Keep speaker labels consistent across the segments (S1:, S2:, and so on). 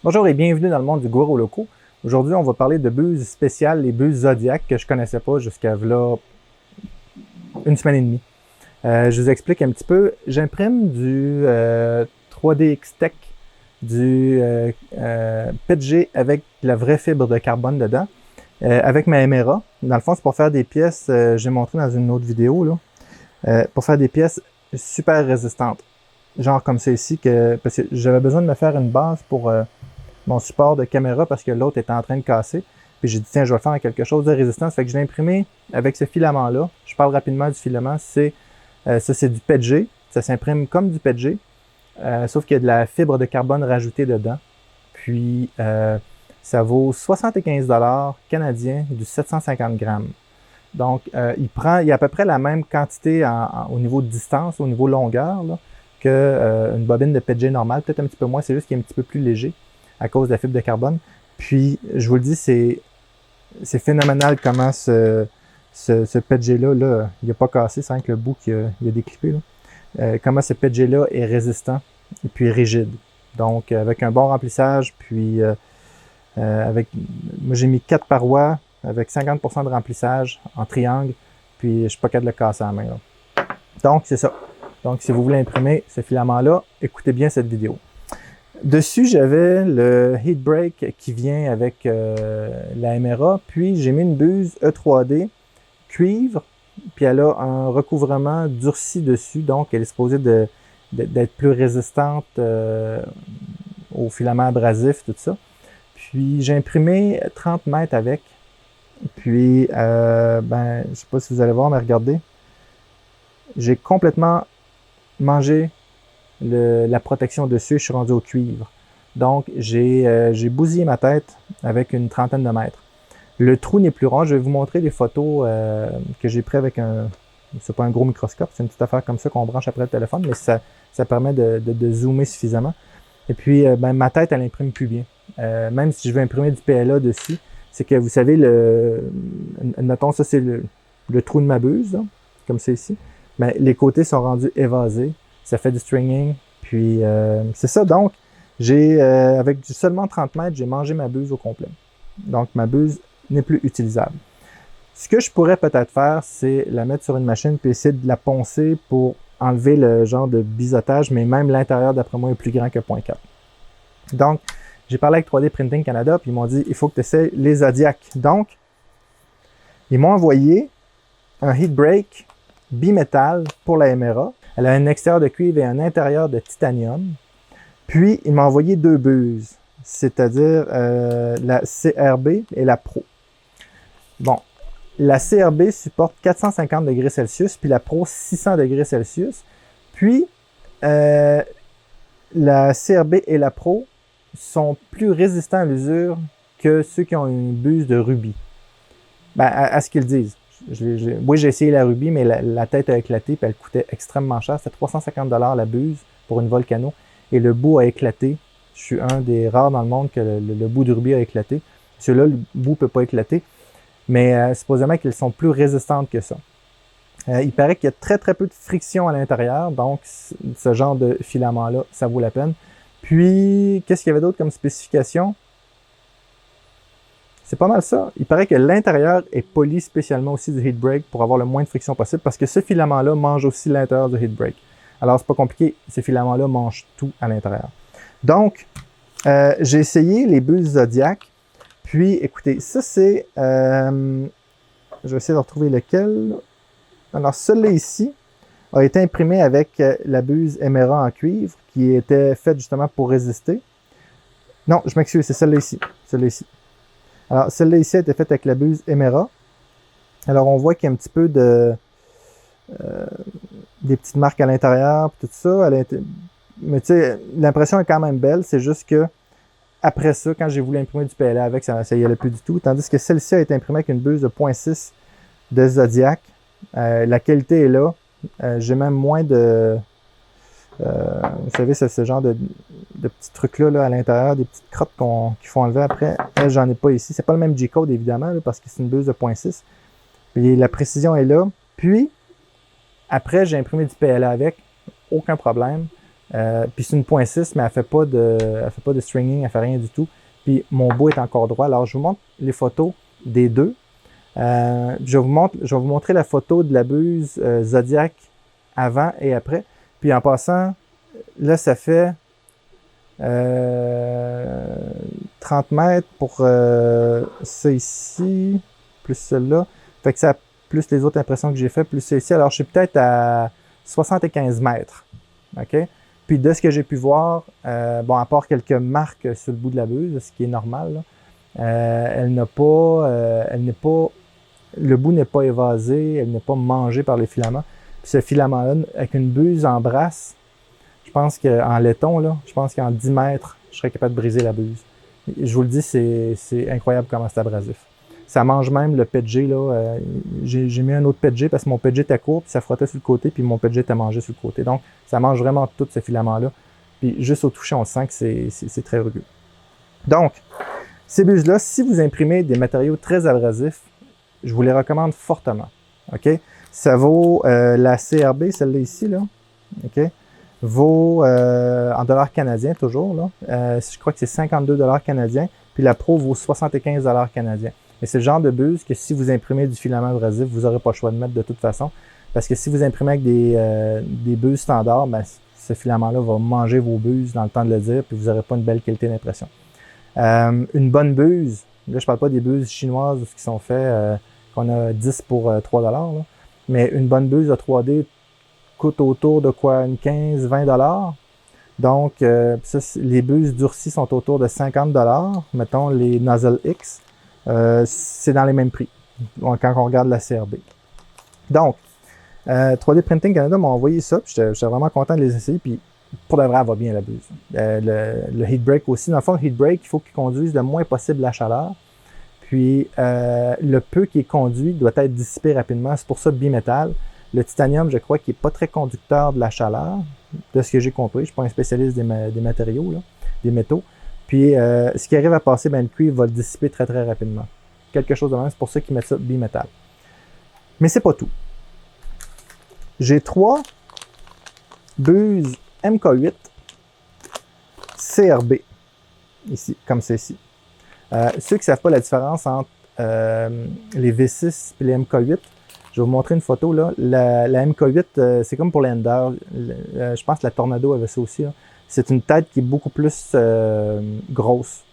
S1: Bonjour et bienvenue dans le monde du Goro Loco. Aujourd'hui, on va parler de buses spéciales, les buses Zodiac que je connaissais pas jusqu'à là une semaine et demie. Je vous explique un petit peu. J'imprime du 3DX Tech, du PETG avec de la vraie fibre de carbone dedans, avec ma Emera. Dans le fond, c'est pour faire des pièces, j'ai montré dans une autre vidéo, là, pour faire des pièces super résistantes. Genre comme ça ici, parce que j'avais besoin de me faire une base pour mon support de caméra parce que l'autre était en train de casser. Puis j'ai dit, tiens, je vais le faire avec quelque chose de résistant. Ça fait que je l'ai imprimé avec ce filament-là. Je parle rapidement du filament. Ça, c'est du PETG. Ça s'imprime comme du PETG, sauf qu'il y a de la fibre de carbone rajoutée dedans. Puis, ça vaut 75 canadiens du 750 grammes. Donc, il y a à peu près la même quantité au niveau de distance, au niveau longueur, là, qu'une bobine de PETG normale. Peut-être un petit peu moins, c'est juste qu'il est un petit peu plus léger à cause de la fibre de carbone. Puis, je vous le dis, c'est phénoménal comment ce PETG-là, là, il n'a pas cassé, c'est vrai que le bout il a déclippé. Comment ce PETG-là est résistant et puis rigide. Donc, avec un bon remplissage, puis moi j'ai mis 4 parois avec 50% de remplissage en triangle, puis je ne suis pas capable de le casser à la main. Là. Donc, c'est ça. Donc, si vous voulez imprimer ce filament-là, écoutez bien cette vidéo. Dessus, j'avais le heat break qui vient avec la Emera, puis j'ai mis une buse E3D cuivre, puis elle a un recouvrement durci dessus, donc elle est supposée d'être plus résistante au filament abrasif, tout ça. Puis j'ai imprimé 30 mètres avec, puis je sais pas si vous allez voir, mais regardez, j'ai complètement mangé la protection dessus, je suis rendu au cuivre. Donc, j'ai bousillé ma tête avec une trentaine de mètres. Le trou n'est plus rond. Je vais vous montrer les photos que j'ai prises avec c'est pas un gros microscope, c'est une petite affaire comme ça qu'on branche après le téléphone, mais ça permet de zoomer suffisamment. Et puis, ma tête, elle imprime plus bien. Même si je veux imprimer du PLA dessus, c'est que vous savez, mettons, ça c'est le trou de ma buse, là, comme c'est ici. Mais les côtés sont rendus évasés. Ça fait du stringing. Puis, c'est ça. Donc, avec seulement 30 mètres, j'ai mangé ma buse au complet. Donc, ma buse n'est plus utilisable. Ce que je pourrais peut-être faire, c'est la mettre sur une machine puis essayer de la poncer pour enlever le genre de biseautage, mais même l'intérieur, d'après moi, est plus grand que 0.4. Donc, j'ai parlé avec 3D Printing Canada, puis ils m'ont dit, il faut que tu essaies les Zodiac. Donc, ils m'ont envoyé un heat break bimétal pour la Emera. Elle a un extérieur de cuivre et un intérieur de titanium. Puis, il m'a envoyé 2 buses, c'est-à-dire la CRB et la Pro. Bon, la CRB supporte 450 degrés Celsius, puis la Pro 600 degrés Celsius. Puis, la CRB et la Pro sont plus résistants à l'usure que ceux qui ont une buse de rubis. À ce qu'ils disent. Oui, j'ai essayé la rubis, mais la tête a éclaté, puis elle coûtait extrêmement cher. C'était 350 $ la buse pour une Volcano, et le bout a éclaté. Je suis un des rares dans le monde que le bout de rubis a éclaté. Celui-là, le bout ne peut pas éclater, mais supposément qu'elles sont plus résistantes que ça. Il paraît qu'il y a très très peu de friction à l'intérieur, donc ce genre de filament-là, ça vaut la peine. Puis, qu'est-ce qu'il y avait d'autre comme spécification? C'est pas mal ça. Il paraît que l'intérieur est poli spécialement aussi du heat break pour avoir le moins de friction possible parce que ce filament-là mange aussi l'intérieur du heat break. Alors, c'est pas compliqué. Ces filaments-là mangent tout à l'intérieur. Donc, j'ai essayé les buses Zodiac. Puis, écoutez, ça c'est... je vais essayer de retrouver lequel. Alors, celui-là ici a été imprimé avec la buse Emera en cuivre qui était faite justement pour résister. Non, je m'excuse, c'est celle-là ici. Celle-là ici. Alors, celle-là ici a été faite avec la buse Emera. Alors, on voit qu'il y a un petit peu des petites marques à l'intérieur, tout ça. Mais tu sais, l'impression est quand même belle. C'est juste que après ça, quand j'ai voulu imprimer du PLA avec, ça y allait plus du tout. Tandis que celle-ci a été imprimée avec une buse de 0.6 de Zodiac. La qualité est là. J'ai même moins de... vous savez, c'est ce genre de petits trucs-là là, à l'intérieur, des petites crottes qu'il faut enlever après. Là, j'en ai pas ici. C'est pas le même G-code, évidemment, là, parce que c'est une buse de 0.6. Puis la précision est là. Puis, après, j'ai imprimé du PLA avec. Aucun problème. Puis c'est une 0.6, mais elle fait pas de stringing, elle fait rien du tout. Puis mon bout est encore droit. Alors je vous montre les photos des deux. Je vais vous montrer la photo de la buse Zodiac avant et après. Puis en passant, là ça fait 30 mètres pour ça ici, plus celle-là. Fait que ça, plus les autres impressions que j'ai fait, plus ça ici. Alors je suis peut-être à 75 mètres. OK? Puis de ce que j'ai pu voir, bon, à part quelques marques sur le bout de la buse, ce qui est normal, là, elle n'est pas, le bout n'est pas évasé, elle n'est pas mangée par les filaments. Puis ce filament-là, avec une buse en brasse, je pense qu'en laiton, là, je pense qu'en 10 mètres, je serais capable de briser la buse. Je vous le dis, c'est incroyable comment c'est abrasif. Ça mange même le PG, là. J'ai mis un autre PG parce que mon PG était court, puis ça frottait sur le côté, puis mon PG était mangé sur le côté. Donc, ça mange vraiment tout ce filament-là. Puis juste au toucher, on sent que c'est très rugueux. Donc, ces buses-là, si vous imprimez des matériaux très abrasifs, je vous les recommande fortement. OK? Ça vaut la CRB, celle-là ici, là. OK? Vaut en dollars canadiens toujours, là. Je crois que c'est 52 dollars canadiens. Puis la Pro vaut 75 dollars canadiens. Mais c'est le genre de buse que si vous imprimez du filament abrasif, vous n'aurez pas le choix de mettre de toute façon. Parce que si vous imprimez avec des buses standards, ben, ce filament-là va manger vos buses dans le temps de le dire, puis vous n'aurez pas une belle qualité d'impression. Une bonne buse, là je parle pas des buses chinoises qui sont faites, qu'on a 10 pour 3 dollars, mais une bonne buse de 3D coûte autour de quoi, une 15-20 dollars. Donc, ça, les buses durcies sont autour de 50 dollars. Mettons les Nozzle X. C'est dans les mêmes prix quand on regarde la CRB. Donc, 3D Printing Canada m'a envoyé ça, puis j'étais vraiment content de les essayer, puis pour de vrai, elle va bien la buse. Le heat break aussi. Dans le fond, le heat break, il faut qu'il conduise le moins possible la chaleur. Puis, le peu qui est conduit doit être dissipé rapidement. C'est pour ça bimétal. Le titanium, je crois qu'il n'est pas très conducteur de la chaleur, de ce que j'ai compris. Je ne suis pas un spécialiste des matériaux, là, des métaux. Puis, ce qui arrive à passer, ben, le cuivre va le dissiper très, très rapidement. Quelque chose de même, c'est pour ça qu'ils mettent ça bimétal. Mais c'est pas tout. J'ai 3 buses MK8 CRB, ici, comme ceci. Ceux qui ne savent pas la différence entre les V6 et les MK8, je vais vous montrer une photo. Là. La MK8, c'est comme pour l'Ender. Je pense que la Tornado avait ça aussi. Là. C'est une tête qui est beaucoup plus grosse.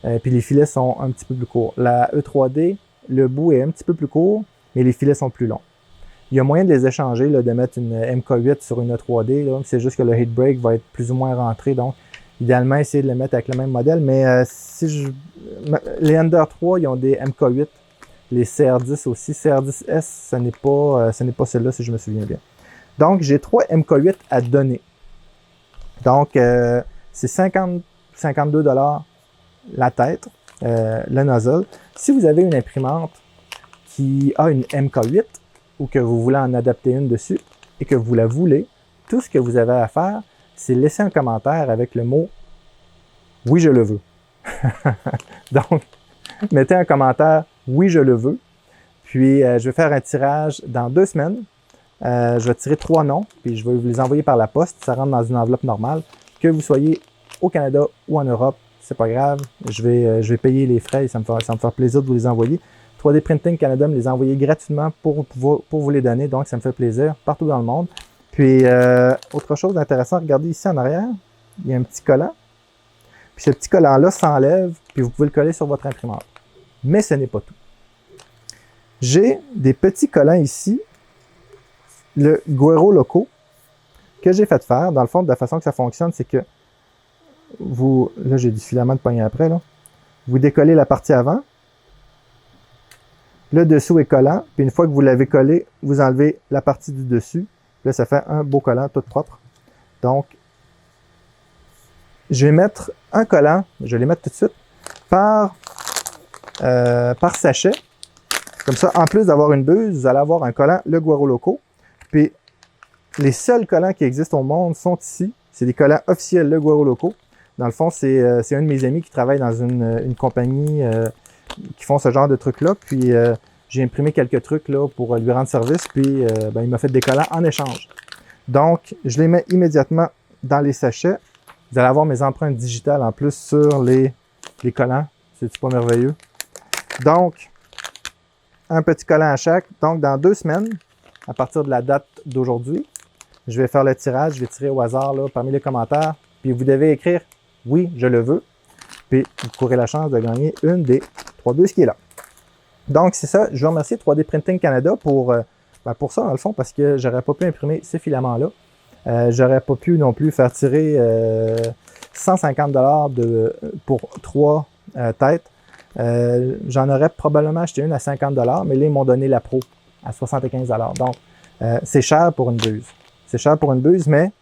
S1: Puis les filets sont un petit peu plus courts. La E3D, le bout est un petit peu plus court, mais les filets sont plus longs. Il y a moyen de les échanger, là, de mettre une MK8 sur une E3D. C'est juste que le heat break va être plus ou moins rentré. Donc, idéalement, essayer de le mettre avec le même modèle. Mais les Ender 3, ils ont des MK8. Les CR10 aussi. CR10S, ce n'est pas celle-là, si je me souviens bien. Donc, j'ai 3 MK8 à donner. Donc, c'est 52 $ la tête, le nozzle. Si vous avez une imprimante qui a une MK8 ou que vous voulez en adapter une dessus et que vous la voulez, tout ce que vous avez à faire, c'est laisser un commentaire avec le mot « Oui, je le veux ». Donc, mettez un commentaire « Oui, je le veux ». Puis, je vais faire un tirage dans 2 semaines. Je vais tirer 3 noms, puis je vais vous les envoyer par la poste. Ça rentre dans une enveloppe normale. Que vous soyez au Canada ou en Europe, c'est pas grave. Je vais payer les frais et ça me fait plaisir de vous les envoyer. 3D Printing Canada me les a envoyés gratuitement pour vous les donner, donc ça me fait plaisir partout dans le monde. Puis, autre chose d'intéressant, regardez ici en arrière, il y a un petit collant. Puis ce petit collant-là s'enlève, puis vous pouvez le coller sur votre imprimante. Mais ce n'est pas tout. J'ai des petits collants ici, le Guero Loco, que j'ai fait faire. Dans le fond, de la façon que ça fonctionne, c'est que là j'ai du filament de poignée après, là. Vous décollez la partie avant, le dessous est collant, puis une fois que vous l'avez collé, vous enlevez la partie du dessus. Là, ça fait un beau collant tout propre. Donc, je vais mettre un collant, je vais les mettre tout de suite, par sachet. Comme ça, en plus d'avoir une buse, vous allez avoir un collant, le Guero Loco. Puis, les seuls collants qui existent au monde sont ici. C'est des collants officiels, le Guero Loco. Dans le fond, c'est un de mes amis qui travaille dans une compagnie qui font ce genre de trucs-là. Puis, j'ai imprimé quelques trucs là pour lui rendre service. Puis, il m'a fait des collants en échange. Donc, je les mets immédiatement dans les sachets, vous allez avoir mes empreintes digitales en plus sur les collants. C'est pas merveilleux? Donc, un petit collant à chaque. Donc, dans 2 semaines, à partir de la date d'aujourd'hui, je vais faire le tirage. Je vais tirer au hasard là, parmi les commentaires. Puis vous devez écrire « Oui, je le veux ». Puis vous courez la chance de gagner une des 3 buses qui est là. Donc, c'est ça. Je veux remercier 3D Printing Canada pour ça, dans le fond, parce que j'aurais pas pu imprimer ces filaments-là. J'aurais pas pu non plus faire tirer 150 $ pour 3 têtes. J'en aurais probablement acheté une à 50 $, mais là, ils m'ont donné la Pro à 75 $. Donc, c'est cher pour une buse. C'est cher pour une buse, mais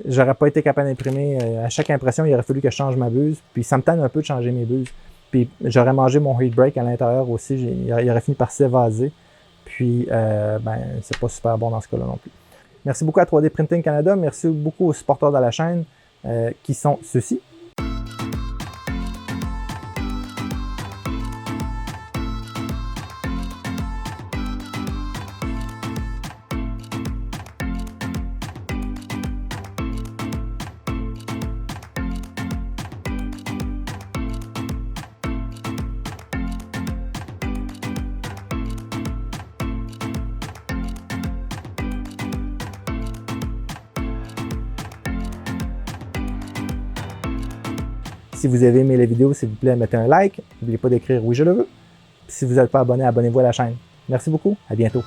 S1: j'aurais pas été capable d'imprimer. À chaque impression, il aurait fallu que je change ma buse. Puis ça me tente un peu de changer mes buses. Puis j'aurais mangé mon heat break à l'intérieur aussi. Il aurait fini par s'évaser. Puis, c'est pas super bon dans ce cas-là non plus. Merci beaucoup à 3D Printing Canada. Merci beaucoup aux supporters de la chaîne qui sont ceux-ci. Si vous avez aimé la vidéo, s'il vous plaît, mettez un like. N'oubliez pas d'écrire « Oui, je le veux ». Si vous n'êtes pas abonné, abonnez-vous à la chaîne. Merci beaucoup. À bientôt.